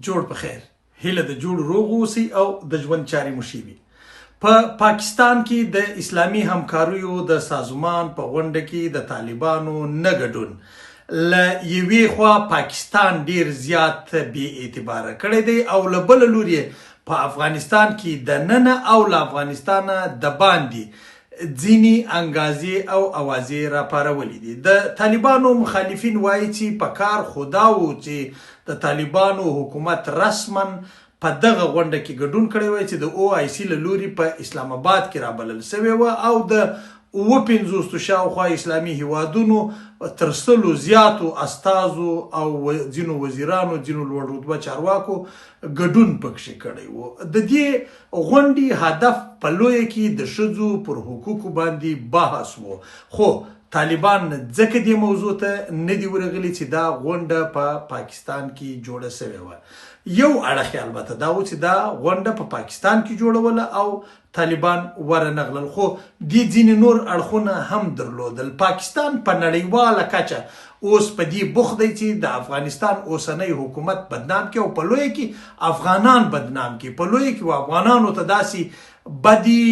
جوړ په خیر هیله د جوړ روغ اوسئ او د ژوند چارې مو ښې وي. په پاکستان کې د اسلامي همکاریو د سازمان په غونډه کې د طالبانو نه ګډون له یوې خوا پاکستان ډیر زیات بې اعتباره کړی دی او له بله لوري په افغانستان کې د ننه او له افغانستانه د باندې ځینې انګازې او اوازې راپارولې دي. د طالبانو مخالفین وایي چې په کار خو دا و چې د طالبانو حکومت رسما په دغه غونډه کې ګډون کړی وای چې د او آی سی له لوري په اسلام آباد کې رابلل سوی و او د 50 شاوخوا اسلامي هیوادونو تر 100 زیاتو استازو او ځینو وزیرانو ځینو لوړ رتبه چارواکو ګډون پکښې کړی و. د دې غونډې هدف په لویه کې د ښځو پر حقوقو باندې بحث و، خو طالبان ځکه دې موضوع ته نه دي ورغلي چې دا غونډه په پاکستان کې جوړه سوې وه. یو اړخ البته دا و چې دا غونډه په پاکستان کې جوړوله او طالبان ورنغلل، خو دې ځینې نور اړخونه هم درلودل. پاکستان په نړیواله کچه اوس په دې بوخت دی چې د افغانستان اوسنی حکومت بدنام کړي او په لویه کې افغانان بدنام کړي. په لویه کې افغانانو ته داسې بدي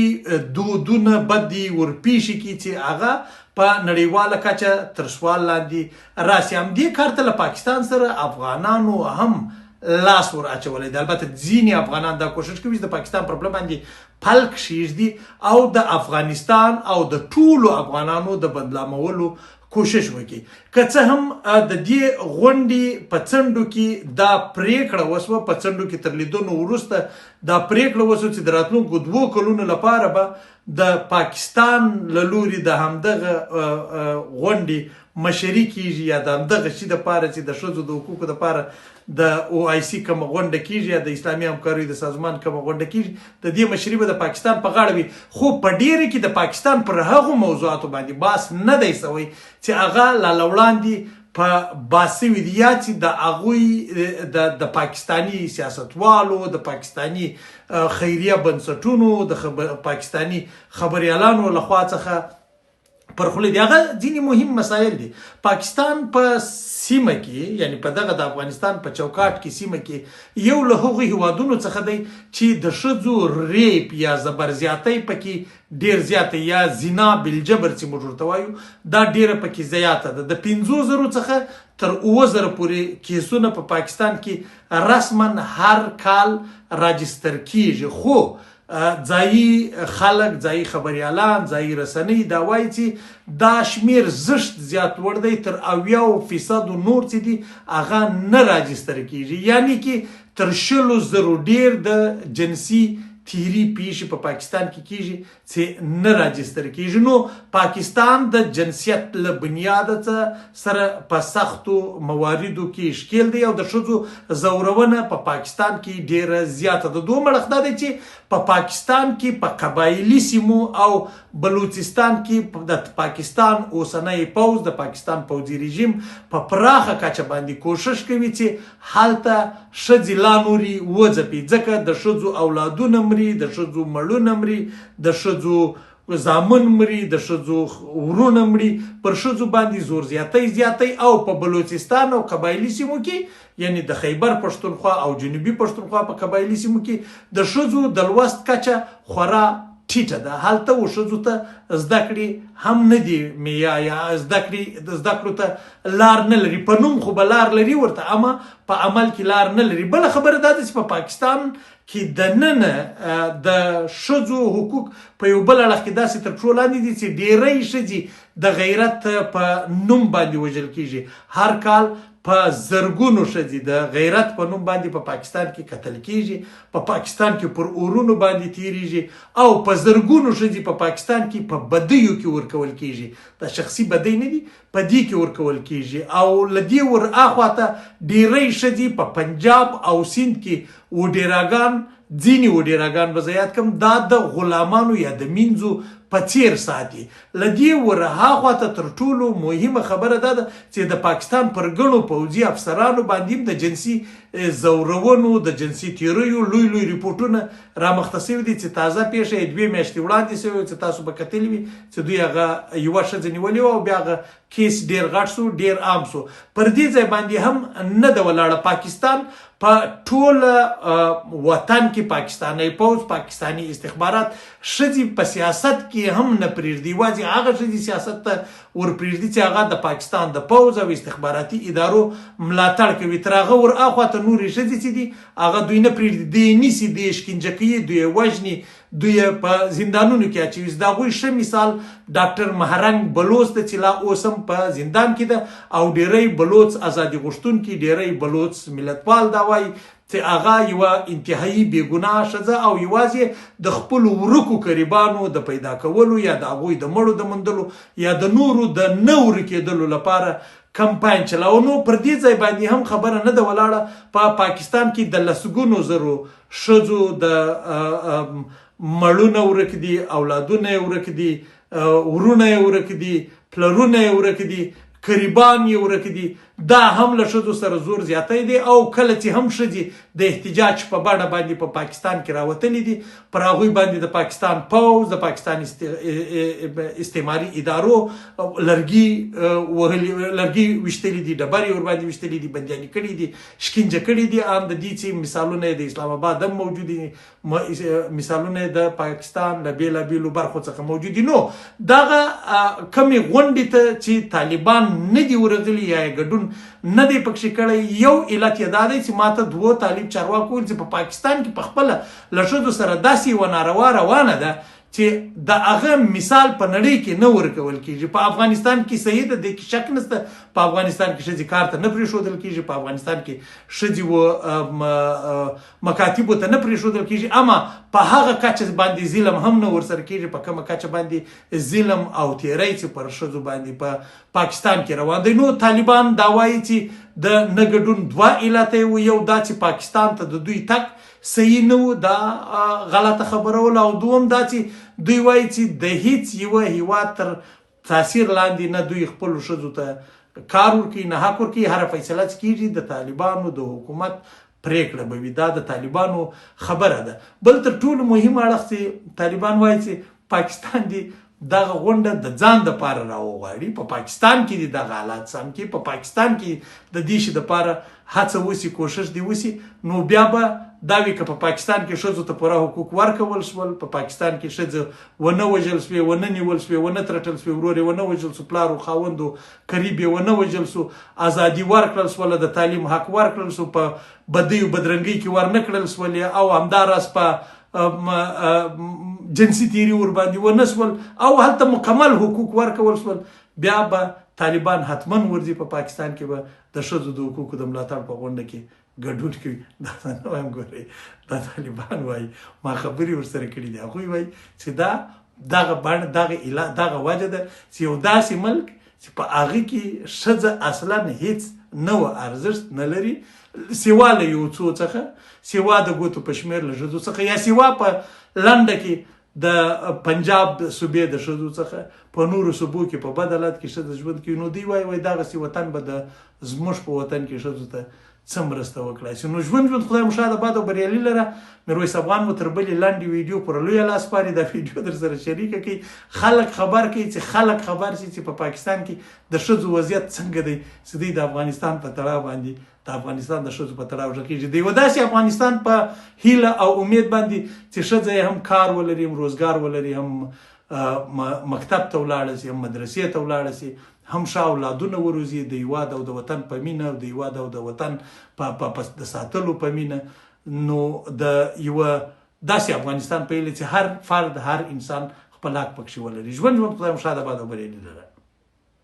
دودونه بدي ورپېښې کړي چې هغه په نړیواله کچه تر سوال لاندې راسي. همدې کار ته له پاکستان سره افغانانو هم لاس ور اچولی دی. البته ځینې افغانان دا کوشش کوي چې د پاکستان پر بله باندې پل کښېږدي او د افغانستان او د ټولو افغانانو د بدنامولو کوشش وکړي. که څه هم د دې غونډې په څنډو کې دا پریکړه وسوه، په څنډو کې تر لیدنو وروسته دا پریکړه وسوه چې د راتلونکو 2 کلونو لپاره به د پاکستان له لوري د همدغه غونډې مشري کیږي یا د همدغه شي دپاره چې د ښځو د حقوقو دپاره د او آی سی کومه غونډه کیږي یا د اسلامي همکاریو د سازمان کومه غونډه کیږي، د دې مشري به د پاکستان په غاړه وي. خو په ډیره کې د پاکستان پر هغو موضوعاتو باندې بحث نه دی سوی چې هغه لا وړاندې په باسوي دي یا چې د هغوی د پاکستاني سیاستوالو، د پاکستاني خیریه بنسټونو، د پاکستاني خبریالانو لخوا څخه پر خولې دي. هغه ځینې مهم مسایل دي. پاکستان په سیمه کې یعنی په دغه د افغانستان په چوکاټ کې سیمه کې یو له هغو هیوادونو څخه دی چې د ښځو ریپ یا زبرزیاتۍ پکې ډیر زیاته یا زنا بالجبر چې موږ ورته وایو دا ډیره پکې زیاته ده. د 5,000 څخه تر 7,000 پورې کیسونه په پاکستان کې رسما هر کال راجستر کیږي. خو ځایي خلک، ځایي خبریالان، ځایي رسنۍ دا وایي چې دا شمیر زشت زیات لوړ دی، تر 80% نور چې دي هغه نه راجستر کیږي. یعنی کې تر 100,000 ډیر د جنسي تیری پیښې په پاکستان کې کیږي چې نه راجستر کیږي. نو پاکستان د جنسیت له بنیاده سره په سختو مواردو کې ښکیل دی او د ښځو ځورونه په پاکستان کې ډیره زیاته ده. دوم اړخ دا دی چې په پاکستان کې په قبایلي سیمو او بلوچستان کې د پاکستان اوسنی پوځ، د پاکستان پوځي رژیم په پراخه کچه باندې کوشش کوي چې هلته ښځې لا نورې وځپي، ځکه د ښځو اولادونه مري، د ښځو مړونه مري، د ښځو زامن مري، د ښځو ورونه مري، پر ښځو باندې زور زیاتی او په بلوچستان او قبایلي سیمو کې یعنی د خیبر پښتونخوا او جنوبي پښتونخوا په قبایلي سیمو کې د ښځو د لوست کچه خورا ټیټه ده. هلته و ښځو ته زده کړې هم نه دي یا زده کړو ته لار نه لري. په نوم خو به لار لري ورته، اما په عمل کې لار نه لري. بله خبره دا ده چې په پاکستان کې د ننه د ښځو حقوق په یو بل اړخ کې داسې تر پښو لاندې دي چې ډیری ښځې د غیرت په نوم باندې وژل کیږي. هر کال په زرګونو ښځې د غیرت په نوم باندې په پاکستان کې قتل کیږي، په پاکستان کې پر اورونو باندې تیریږي او په زرګونو ښځې په پاکستان کې په بدیو کې ورکول کیږي. دا شخصي بدی نه دي، په دې کې ورکول کیږي. او له دې ور اخواته ډیری ښځې په پنجاب او سیند کې وډیراګان، ځینې وډیراګان به زه یاد کړم، دا د غلامانو یا د مینځو په څیر ساتي. له دې ورهاخوا ته تر ټولو مهمه خبره دا ده چې د پاکستان پر ګڼو پوځي افسرانو باندې د جنسي زورونو د جنسي تیریو لوی لوی ریپورټونه رامخته شوي دي چې تازه پیښه یې 2 میاشتې وړاندې شوې چې تاسو به کتلي وي چې دوی هغه یوه ښځه نیولې وه او بیا هغه کیس ډېر غټ شو ډېر عام شو. پر دې ځای باندې هم نه ده ولاړه. پاکستان په ټول وطن کې پاکستاني پوځ پاکستاني استخبارات ښځې په سیاست کې هم نه پرېږدي. یوازې هغه ښځې سیاست ته ورپرېږدي چې هغه د پاکستان د پوځ او استخباراتي ادارو ملاتړ کوي. تر هغه ورهاخوا ته نورې ښځې چې دي هغه دوی نه پرېږدي، دوی نیسي، دوی شکنجه کوي، دوی وژني، دوی په زندانونو کې اچوي. د هغوی ښه مثال ډاکټر مهرنګ بلوچ ده چې لا اوس هم په زندان کې ده او ډېری بلوچ ازادي غوښتونکي، ډېری بلوچ ملتپال دا وایي چې هغه یوه انتهایي بېګناه ښځه او یوازې د خپلو ورکو قریبانو د پیدا کولو یا د هغوی د مړو د موندلو یا د نورو د نه ورکېدلو لپاره کمپاین چلاو. نو پر دې ځای باندې هم خبره نه ده ولاړه. په پاکستان کې د لسګونو زرو ښځو د مړونه ورک دي، اولادونه یې ورک دي، ورونه یې ورک دي، پلرونه یې ورک دي، قریبان یې ورک دي. دا هم له ښځو سره زور زیاتی دی او کله چې هم ښځې د احتجاج په بڼه باندې په پاکستان کې راوتلي دي پر هغوی باندې د پاکستان پوځ د پاکستان استعماري ادارو لرګي ویشتلي دي، ډبرې ورباندې ویشتلي دي، بندیانې کړي دي، شکنجه کړي دي. ان د دې چې مثالونه یې د اسلام آباد هم موجود دي، مثالونه یې د پاکستان له بېلابېلو برخو څخه موجود دي. نو دغه کمې غونډې ته چې طالبان نه دي ورغلي یا یې ګډون نه دی پکښې کړی، یو علت یې دا دی چې ماته 2 طالب چارواکو ویل چې په پاکستان کې پخپله له ښځو سره داسې یوه ناروا روانه ده چې د هغه مثال په نړۍ کې نه ورکول کېږي. په افغانستان کې صحیح ده، دې کې شک نشته. په افغانستان کې ښځې کار ته نه پرېښودل کېږي، په افغانستان کې ښځې مکاتبو ته نه پرېښودل کېږي، اما په هغه کچه باندې ظلم هم نه ورسره کېږي په کومه کچه باندې ظلم او تیری چې پر ښځو باندې په پاکستان کې روان دی. نو طالبان دا وایي چې د نه ګډون 2 علت یې یو دا چې پاکستان ته د دوی تګ صحیح نه و، دا غلطه خبره وله، او دوم دا چې دوی وایي چې د هیڅ یوه هیواد تر تاثیر لاندې نه دوی خپلو ښځو ته کار ورکوي، نه حق ورکوي. هره فیصله چې کېږي د طالبانو د حکومت پریکړه به وي. دا د طالبانو خبره ده. بل تر ټولو مهم اړخ چې طالبان وایي چې پاکستان دی دغه غونډه د ځان دپاره راوغواړي، په پاکستان کې دي دغه حالات سم کړي، په پاکستان کې د دې شي دپاره هڅه وسي، کوشش دې وسي. نو بیا به دا وي که په پاکستان کې ښځو ته پوره حقوق ورکول شول، په پاکستان کې ښځه ونه وژل شوې، ونه نیول شوې، ونه ترټل شوې، ورور یې ونه وژل شو، پلار و خاوند و قریب یې ونه وژل شو، ازادي ورکړل شوله، د تعلیم حق ورکړل شو، په بدیو بدرنګۍ کې ورنه کړل شولې، او همداراز په جنسي تیري ورباندې ونه شول او هلته مکمل حقوق ورکول شول. بیا به طالبان حتما ورځي په پاکستان کې به د ښځو د حقوقو د ملاتړ په غونډه کې ګډون کوي. دا نه وایم، ګورئ دا طالبان وایي، ما خبرې ورسره کړي دي. هغوی وایي چې دغه وجه ده چې یو داسې ملک چې په هغه کې ښځه اصلا هیڅ نه وه، ارزښت نه لري، سوا له یو څو څخه، سوا د ګوتو په شمېر له ښځو څخه، یا سوا په لنډه کې د پنجاب د صوبې د ښځو څخه، په نورو صوبو کې په بد حالت کې ښځه ژوند کوي. نو دوی وایي دغسې وطن به زموږ په وطن کې ښځو ته څه مرسته وکړای شي. نو ژوند خدای مو شاد آباد او بریالي لره. میرویس افغان مو تر بلې لنډې ویډیو پر لویه لاس سپاري. دا ویډیو در سره شریکه کوي، خلک خبر کوي چې خلک خبر شي چې په پاکستان کې د ښځو وضعیت څنګه دی، چې دوی د افغانستان په تړاو باندې د افغانستان د ښځو په تړاو غږېږي. د یوه داسې افغانستان په هیله او امید باندې چې ښځه یې هم کار ولري، هم روزګار ولري، هم مکتب ته ولاړه شي، هم مدرسې ته ولاړه شي، هم ښه اولادونه وروزي د هیواد او د وطن په مینه، او د هیواد او د وطن د ساتلو په مینه. نو د یوه داسې افغانستان په هیله چې هر فرد، هر انسان خپل حق پکښې ولري. ژوند خدای مو شاد آباد او بریالي لره.